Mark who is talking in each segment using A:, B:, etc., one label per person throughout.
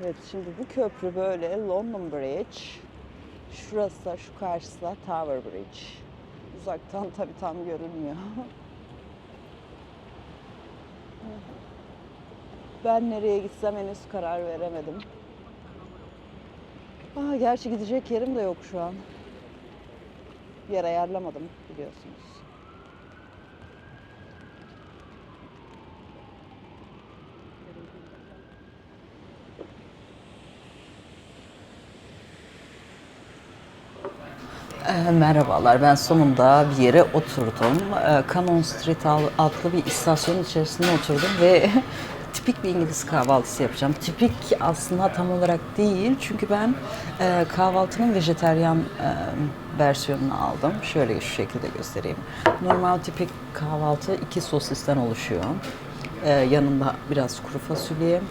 A: Evet, şimdi bu köprü böyle London Bridge. Şurası da, şu karşısı da Tower Bridge. Uzaktan tabii tam görünmüyor. Ben nereye gitsem henüz karar veremedim. Gerçi gidecek yerim de yok şu an. Yer ayarlamadım biliyorsunuz. Merhabalar, ben sonunda bir yere oturdum. Cannon Street adlı bir istasyonun içerisinde oturdum ve tipik bir İngiliz kahvaltısı yapacağım. Tipik aslında tam olarak değil çünkü ben kahvaltının vejeteryan versiyonunu aldım. Şöyle şu şekilde göstereyim. Normal tipik kahvaltı 2 sosisten oluşuyor. Yanında biraz kuru fasulye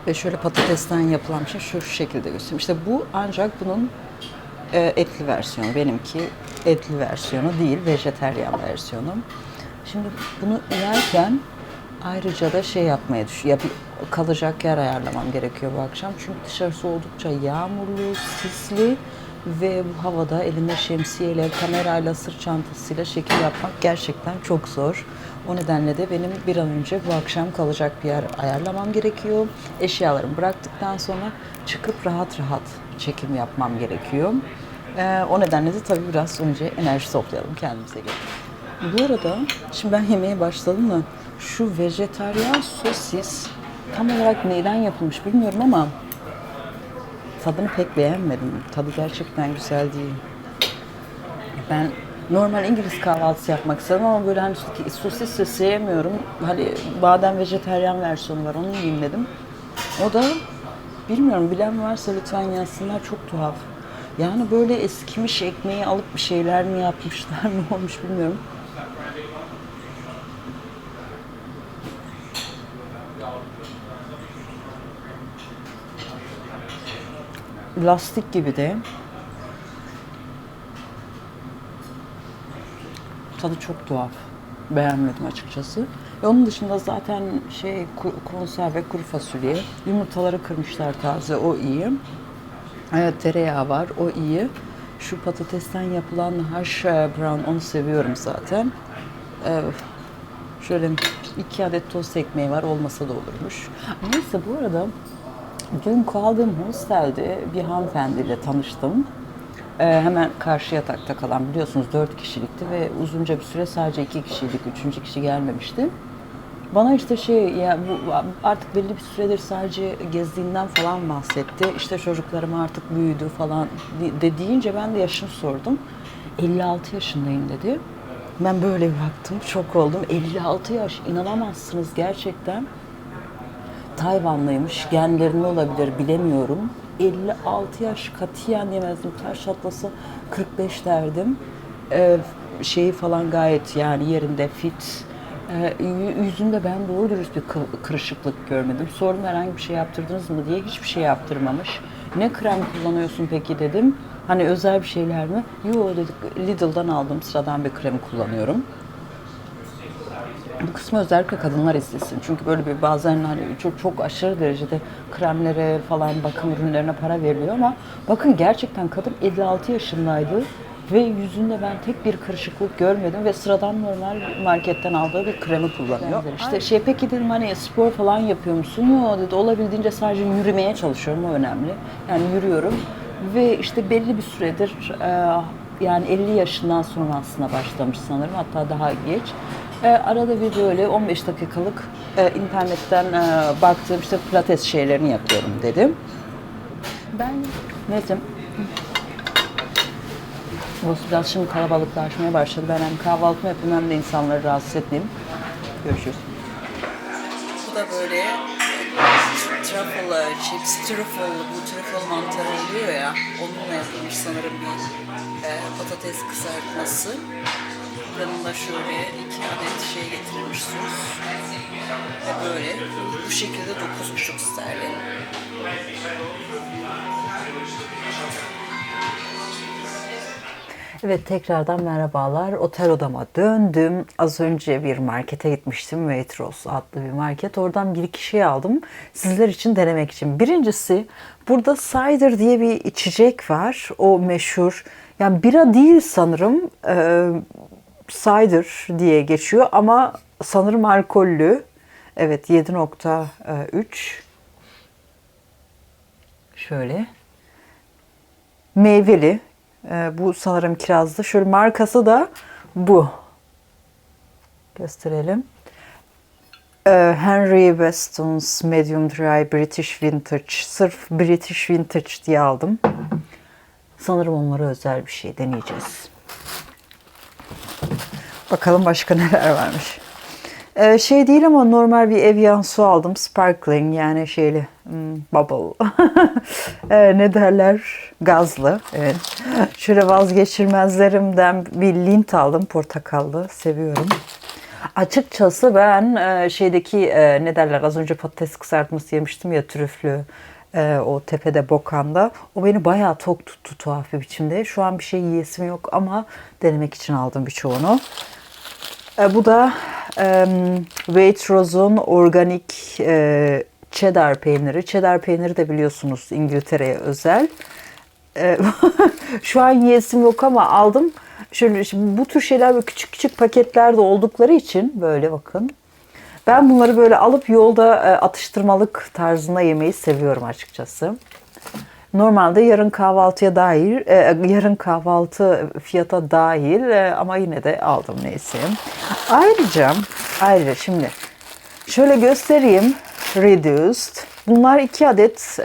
A: ve şöyle patatesten yapılan bir şey şu şekilde göstereyim. İşte bu ancak bunun etli versiyonu. Benimki etli versiyonu değil, vejeteryan versiyonu. Şimdi bunu yerken ayrıca da şey yapmaya kalacak yer ayarlamam gerekiyor bu akşam. Çünkü dışarısı oldukça yağmurlu, sisli ve bu havada elinde şemsiyeyle, kamerayla, sırt çantasıyla şekil yapmak gerçekten çok zor. O nedenle de benim bir an önce bu akşam kalacak bir yer ayarlamam gerekiyor. Eşyalarımı bıraktıktan sonra çıkıp rahat rahat çekim yapmam gerekiyor. O nedenle de tabii biraz önce enerji toplayalım, kendimize gelelim. Bu arada şimdi ben yemeğe başladım da şu vejetaryen sosis tam olarak neyden yapılmış bilmiyorum ama tadını pek beğenmedim. Tadı gerçekten güzel değil. Ben normal İngiliz kahvaltısı yapmak istedim ama böyle hani sosis de sevmiyorum. Hani badem vejetaryen versiyonu var, onu yiyeyim dedim. O da bilmiyorum, bilen varsa lütfen yazsınlar, çok tuhaf. Yani böyle eskimiş ekmeği alıp bir şeyler mi yapmışlar ne olmuş bilmiyorum. Lastik gibi de. Tadı çok tuhaf. Beğenmedim açıkçası. Onun dışında zaten konserve kuru fasulye. Yumurtaları kırmışlar taze, o iyi. Evet, tereyağı var, o iyi. Şu patatesten yapılan hash brown, onu seviyorum zaten. Şöyle 2 adet tost ekmeği var, olmasa da olurmuş. Neyse, bu arada dün kaldığım hostelde bir hanımefendiyle tanıştım. Hemen karşı yatakta kalan, biliyorsunuz 4 kişilikti ve uzunca bir süre sadece 2 kişiydik, 3. kişi gelmemişti. Bana işte ya bu artık belli bir süredir sadece gezdiğinden falan bahsetti. İşte çocuklarım artık büyüdü falan deyince ben de yaşını sordum. 56 yaşındayım dedi. Ben böyle bir baktım, şok oldum. 56 yaş, inanamazsınız gerçekten. Tayvanlıymış, genlerinde olabilir bilemiyorum. 56 yaş katiyen yemezdim. Taş çatlasa 45 derdim. Şeyi falan gayet yani yerinde, fit. Yüzünde ben doğru dürüst bir kırışıklık görmedim. Sordum herhangi bir şey yaptırdınız mı diye, hiçbir şey yaptırmamış. Ne krem kullanıyorsun peki dedim. Hani özel bir şeyler mi? Yo dedik, Lidl'dan aldığım sıradan bir kremi kullanıyorum. Bu kısmı özellikle kadınlar izlesin. Çünkü böyle bir bazen hani çok aşırı derecede kremlere falan, bakım ürünlerine para veriliyor ama bakın gerçekten kadın 56 yaşındaydı ve yüzünde ben tek bir kırışıklık görmedim ve sıradan normal marketten aldığı bir kremi kullanıyor. İşte peki dedim, hani spor falan yapıyor musun? Yok dedi, olabildiğince sadece yürümeye çalışıyorum, o önemli. Yani yürüyorum ve işte belli bir süredir yani 50 yaşından sonra aslında başlamış sanırım, hatta daha geç. Arada bir böyle 15 dakikalık internetten baktığım işte pilates şeylerini yapıyorum dedim. Ben neyse, burası biraz şimdi kalabalıklaşmaya başladı. Ben hem kahvaltımı yapayım hem de insanları rahatsız etmeyeyim. Görüşürüz. Bu da böyle truffle chips, bu truffle mantarı oluyor ya, onunla yapılmış sanırım bir patates kızartması. Yanında şöyle 2 adet şey getirilmiş sos ve böyle bu şekilde 9,5 sterlin. Evet, tekrardan merhabalar. Otel odama döndüm. Az önce bir markete gitmiştim. Waitrose adlı bir market. Oradan bir iki şey aldım. Sizler için denemek için. Birincisi, burada cider diye bir içecek var. O meşhur. Yani bira değil sanırım. Cider diye geçiyor ama sanırım alkollü. Evet, 7,3. Şöyle. Meyveli. Bu sanırım kirazlı. Şöyle markası da bu. Gösterelim. Henry Weston's Medium Dry British Vintage. Sırf British Vintage diye aldım. Sanırım onlara özel bir şey deneyeceğiz. Bakalım başka neler varmış. Şey değil ama normal bir Evian su aldım. Sparkling, yani şeyli, bubble. Ne derler? Gazlı. Evet. Şöyle vazgeçilmezlerimden bir Lindt aldım. Portakallı. Seviyorum. Açıkçası ben şeydeki ne derler, az önce patates kızartması yemiştim ya, trüflü, o tepede Bokan'da. O beni bayağı tok tuttu tuhaf bir biçimde. Şu an bir şey yiyesim yok ama denemek için aldım birçoğunu. Bu da Waitrose'un organik cheddar peyniri. Cheddar peyniri de biliyorsunuz İngiltere'ye özel. Şu an yiyesim yok ama aldım. Şöyle, şimdi bu tür şeyler böyle küçük küçük paketlerde oldukları için böyle bakın. Ben bunları böyle alıp yolda atıştırmalık tarzında yemeyi seviyorum açıkçası. Normalde yarın kahvaltıya dahil, yarın kahvaltı fiyata dahil, ama yine de aldım neyse. Ayrıca şimdi şöyle göstereyim. Reduced. Bunlar 2 adet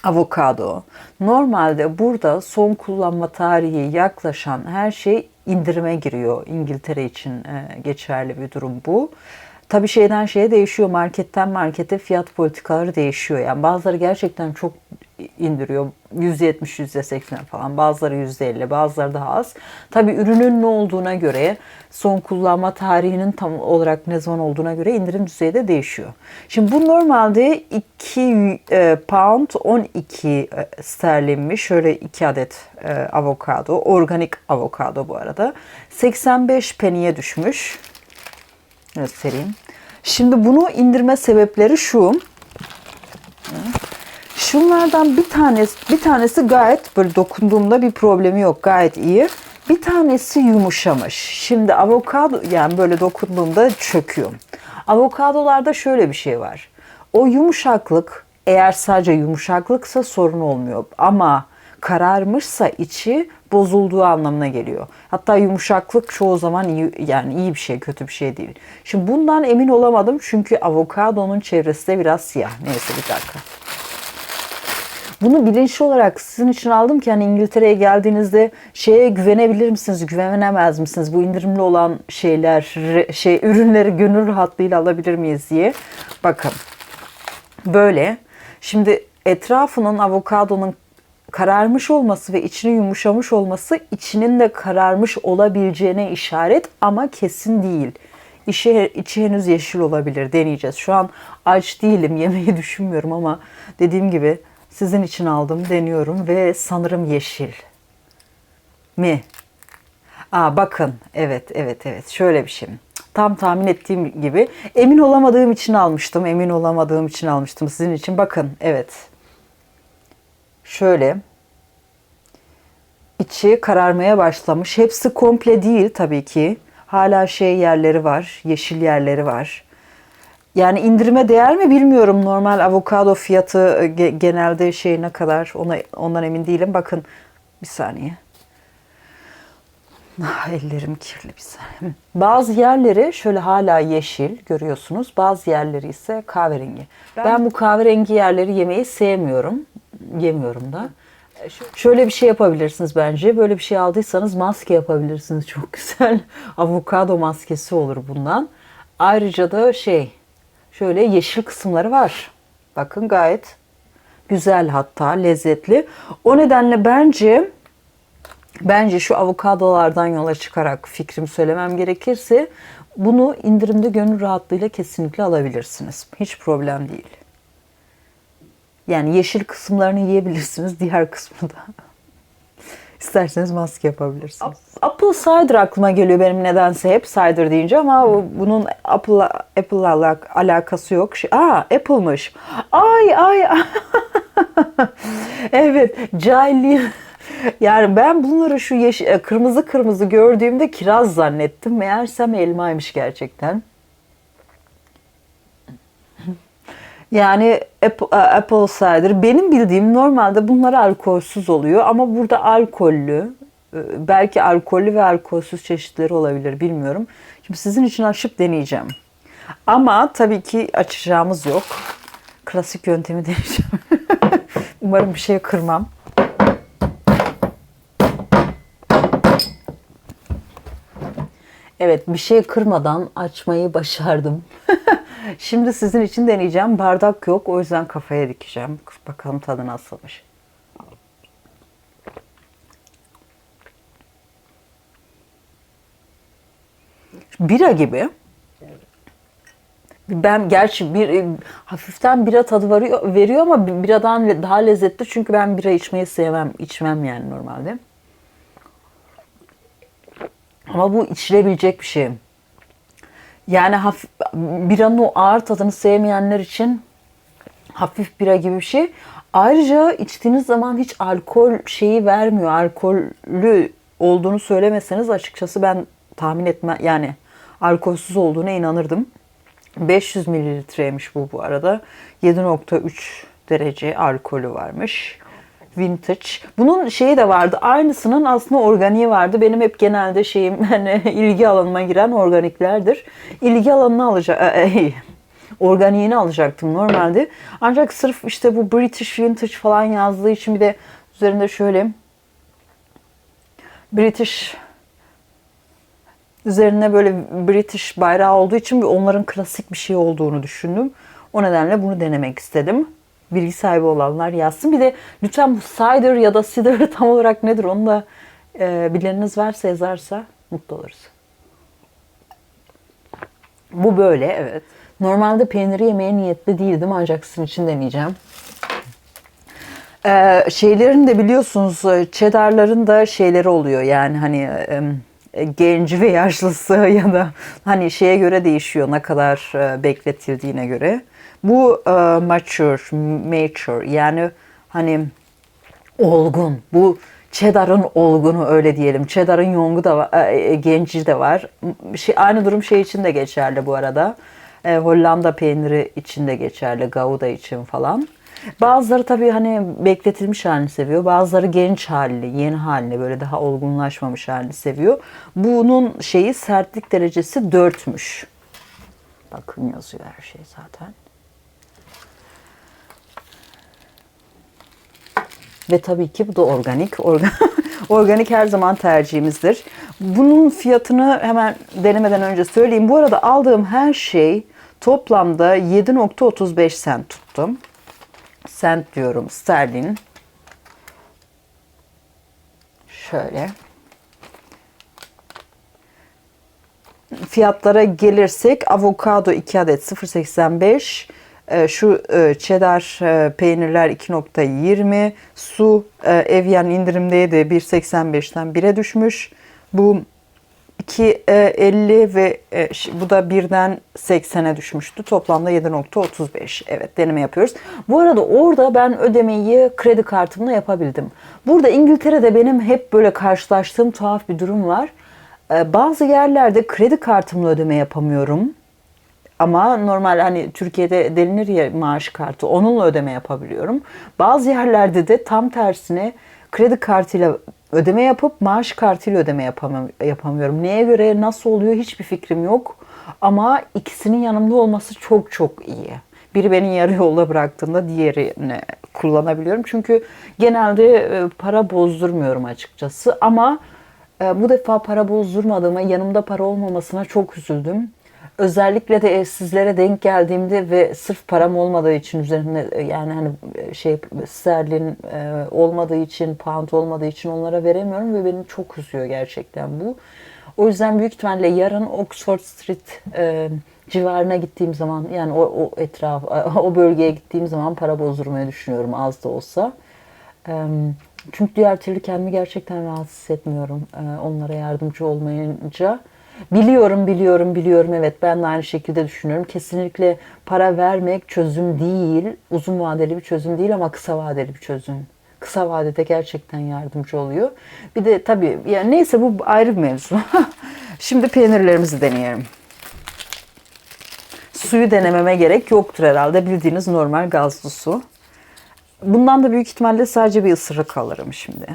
A: avokado. Normalde burada son kullanma tarihi yaklaşan her şey indirime giriyor. İngiltere için geçerli bir durum bu. Tabii şeyden şeye değişiyor. Marketten markete fiyat politikaları değişiyor. Yani bazıları gerçekten çok indiriyor. %70, %80 falan. Bazıları %50, bazıları daha az. Tabii ürünün ne olduğuna göre, son kullanma tarihinin tam olarak ne zaman olduğuna göre indirim düzeyi de değişiyor. Şimdi bu normalde 2 pound 12 sterlinmiş. Şöyle 2 adet avokado. Organik avokado bu arada. 85 peniye düşmüş. Göstereyim. Şimdi bunu indirme sebepleri şu. Şunlardan bir tanesi gayet, böyle dokunduğumda bir problemi yok, gayet iyi. Bir tanesi yumuşamış. Şimdi avokado, yani böyle dokunduğumda çöküyor. Avokadolarda şöyle bir şey var. O yumuşaklık, eğer sadece yumuşaklıksa sorun olmuyor. Ama kararmışsa içi bozulduğu anlamına geliyor. Hatta yumuşaklık çoğu zaman iyi, yani iyi bir şey, kötü bir şey değil. Şimdi bundan emin olamadım çünkü avokadonun çevresi de biraz siyah. Neyse, bir dakika. Bunu bilinçli olarak sizin için aldım ki hani İngiltere'ye geldiğinizde şeye güvenebilir misiniz, güvenemez misiniz? Bu indirimli olan ürünleri gönül rahatlığıyla alabilir miyiz diye. Bakın. Böyle. Şimdi etrafının, avokadonun kararmış olması ve içinin yumuşamış olması içinin de kararmış olabileceğine işaret ama kesin değil. İçi henüz yeşil olabilir. Deneyeceğiz. Şu an aç değilim. Yemeği düşünmüyorum ama dediğim gibi sizin için aldım, deniyorum ve sanırım yeşil mi? Bakın. Evet. Şöyle bir şey. Tam tahmin ettiğim gibi. Emin olamadığım için almıştım. Sizin için. Bakın. Evet. Şöyle. İçi kararmaya başlamış. Hepsi komple değil tabii ki. Hala yerleri var. Yeşil yerleri var. Yani indirime değer mi bilmiyorum. Normal avokado fiyatı genelde ne kadar, ondan emin değilim. Bakın, bir saniye. Ellerim kirli, bir saniye. Bazı yerleri şöyle hala yeşil görüyorsunuz. Bazı yerleri ise kahverengi. Ben bu kahverengi yerleri yemeyi sevmiyorum. Yemiyorum da. Şöyle bir şey yapabilirsiniz bence. Böyle bir şey aldıysanız maske yapabilirsiniz. Çok güzel. Avokado maskesi olur bundan. Ayrıca da şöyle yeşil kısımları var. Bakın, gayet güzel, hatta lezzetli. O nedenle bence şu avokadolardan yola çıkarak fikrimi söylemem gerekirse bunu indirimde gönül rahatlığıyla kesinlikle alabilirsiniz. Hiç problem değil. Yani yeşil kısımlarını yiyebilirsiniz, diğer kısmı da. İsterseniz maske yapabilirsiniz. Apple cider aklıma geliyor benim nedense hep cider deyince ama bunun Apple'la alakası yok. Apple'mış. Ay. Evet, cahilliğim. Yani ben bunları şu kırmızı kırmızı gördüğümde kiraz zannettim. Meğersem elmaymış gerçekten. Yani apple cider benim bildiğim normalde bunlar alkolsüz oluyor ama burada alkollü, belki alkollü ve alkolsüz çeşitleri olabilir bilmiyorum. Şimdi sizin için açıp deneyeceğim. Ama tabii ki açacağımız yok. Klasik yöntemi deneyeceğim. Umarım bir şey kırmam. Evet, bir şey kırmadan açmayı başardım. Şimdi sizin için deneyeceğim. Bardak yok, o yüzden kafaya dikeceğim. Bakalım tadı nasılmış. Bira gibi. Ben gerçi hafiften bira tadı veriyor ama biradan daha lezzetli çünkü ben bira içmeyi sevmem, içmem yani normalde. Ama bu içilebilecek bir şey. Yani biranın o ağır tadını sevmeyenler için hafif bira gibi bir şey. Ayrıca içtiğiniz zaman hiç alkol şeyi vermiyor. Alkollü olduğunu söylemeseniz açıkçası ben tahmin etme yani alkolsüz olduğuna inanırdım. 500 mililitreymiş bu arada. 7,3 derece alkolü varmış. Vintage. Bunun şeyi de vardı. Aynısının aslında organiği vardı. Benim hep genelde şeyim hani ilgi alanıma giren organiklerdir. İlgi alanını organiğini alacaktım normalde. Ancak sırf işte bu British Vintage falan yazdığı için bir de üzerinde şöyle British üzerine böyle British bayrağı olduğu için onların klasik bir şey olduğunu düşündüm. O nedenle bunu denemek istedim. Bilgi sahibi olanlar yazsın. Bir de lütfen bu cider ya da cider tam olarak nedir onu da bileniniz varsa yazarsa mutlu oluruz. Bu böyle evet. Normalde peyniri yemeye niyetli değildim ancak sizin için deneyeceğim. Şeylerin de biliyorsunuz cheddar'ların da şeyleri oluyor yani hani genci ve yaşlısı ya da hani şeye göre değişiyor ne kadar bekletildiğine göre. Bu mature yani hani olgun. Bu cheddar'ın olgunu öyle diyelim. Cheddar'ın yoğungu da var, genci de var. Aynı durum şey için de geçerli bu arada. Hollanda peyniri için de geçerli. Gouda için falan. Bazıları tabii hani bekletilmiş halini seviyor. Bazıları genç halini, yeni halini böyle daha olgunlaşmamış halini seviyor. Bunun şeyi sertlik derecesi 4'müş. Bakın yazıyor her şey zaten. Ve tabii ki bu da organik. Organik her zaman tercihimizdir. Bunun fiyatını hemen denemeden önce söyleyeyim. Bu arada aldığım her şey toplamda 7,35 sent tuttum. Sent diyorum, sterlin. Şöyle. Fiyatlara gelirsek avokado 2 adet 0,85. Şu cheddar peynirler 2,20. Su Evian indirimdeydi 1,85'ten 1'e düşmüş. Bu 2,50 ve bu da 1'den 80'e düşmüştü. Toplamda 7,35. Evet deneme yapıyoruz. Bu arada orada ben ödemeyi kredi kartımla yapabildim. Burada İngiltere'de benim hep böyle karşılaştığım tuhaf bir durum var. Bazı yerlerde kredi kartımla ödeme yapamıyorum. Ama normal hani Türkiye'de denilir ya maaş kartı onunla ödeme yapabiliyorum. Bazı yerlerde de tam tersine kredi kartıyla ödeme yapıp maaş kartıyla ödeme yapamıyorum. Neye göre nasıl oluyor hiçbir fikrim yok. Ama ikisinin yanımda olması çok çok iyi. Biri beni yarı yolda bıraktığında diğerini kullanabiliyorum. Çünkü genelde para bozdurmuyorum açıkçası. Ama bu defa para bozdurmadığıma, yanımda para olmamasına çok üzüldüm. Özellikle de evsizlere denk geldiğimde ve sırf param olmadığı için üzerinde yani hani sterlin olmadığı için, pound olmadığı için onlara veremiyorum ve beni çok üzüyor gerçekten bu. O yüzden büyük ihtimalle yarın Oxford Street civarına gittiğim zaman yani o bölgeye gittiğim zaman para bozdurmayı düşünüyorum az da olsa. Çünkü diğer türlü kendimi gerçekten rahatsız hissetmiyorum onlara yardımcı olmayınca. Biliyorum. Evet, ben de aynı şekilde düşünüyorum. Kesinlikle para vermek çözüm değil. Uzun vadeli bir çözüm değil ama kısa vadeli bir çözüm. Kısa vadede gerçekten yardımcı oluyor. Bir de tabii yani neyse, bu ayrı bir mevzu. Şimdi peynirlerimizi deneyelim. Suyu denememe gerek yoktur herhalde. Bildiğiniz normal gazlı su. Bundan da büyük ihtimalle sadece bir ısırık alırım şimdi.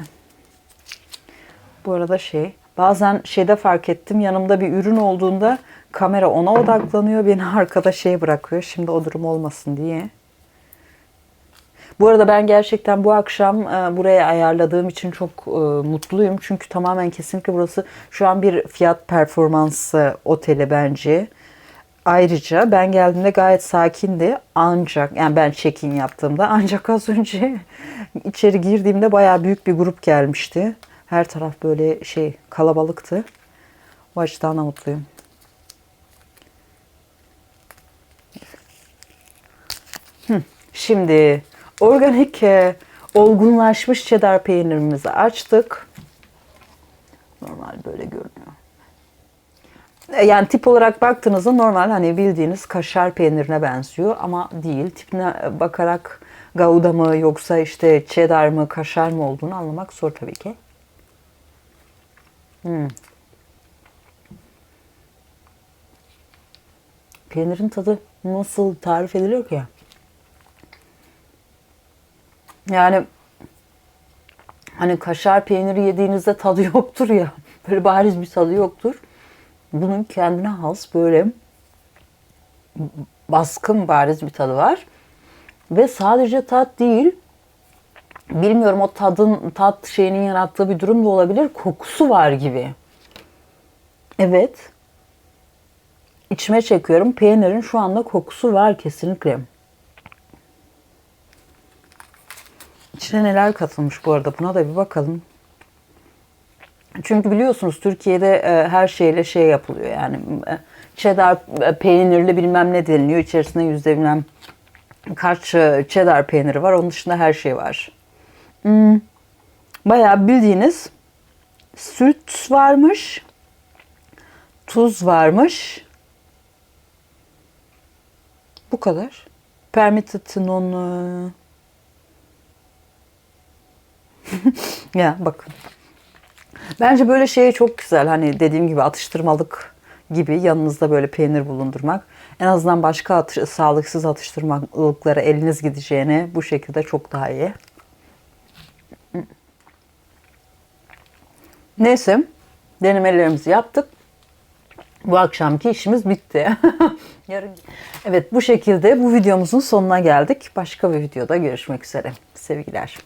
A: Bu arada bazen şeyde fark ettim. Yanımda bir ürün olduğunda kamera ona odaklanıyor. Beni arkada bırakıyor. Şimdi o durum olmasın diye. Bu arada ben gerçekten bu akşam buraya ayarladığım için çok mutluyum. Çünkü tamamen kesinlikle burası şu an bir fiyat performansı oteli bence. Ayrıca ben geldiğimde gayet sakindi. Ancak yani ben check-in yaptığımda ancak az önce içeri girdiğimde bayağı büyük bir grup gelmişti. Her taraf böyle kalabalıktı. O açıdan da mutluyum. Şimdi organik olgunlaşmış cheddar peynirimizi açtık. Normal böyle görünüyor. Yani tip olarak baktığınızda normal, hani bildiğiniz kaşar peynirine benziyor ama değil. Tipine bakarak Gouda mı yoksa işte cheddar mı kaşar mı olduğunu anlamak zor tabii ki. Peynirin tadı nasıl tarif ediliyor ki? Yani hani kaşar peyniri yediğinizde tadı yoktur ya. Böyle bariz bir tadı yoktur. Bunun kendine has böyle baskın bariz bir tadı var. Ve sadece tat değil, bilmiyorum, o tat şeyinin yarattığı bir durum da olabilir. Kokusu var gibi. Evet. İçime çekiyorum. Peynirin şu anda kokusu var kesinlikle. İçine neler katılmış bu arada, buna da bir bakalım. Çünkü biliyorsunuz Türkiye'de her şeyle yapılıyor yani. Cheddar peynirli bilmem ne deniliyor. İçerisinde yüzde bilmem kaç cheddar peyniri var. Onun dışında her şey var. Bayağı bildiğiniz süt varmış. Tuz varmış. Bu kadar. Permitted non... Ya bakın. Bence böyle çok güzel. Hani dediğim gibi atıştırmalık gibi yanınızda böyle peynir bulundurmak. En azından başka sağlıksız atıştırmalıklara eliniz gideceğine bu şekilde çok daha iyi. Neyse, denemelerimizi yaptık. Bu akşamki işimiz bitti. Yarın. Evet, bu şekilde bu videomuzun sonuna geldik. Başka bir videoda görüşmek üzere. Sevgiler.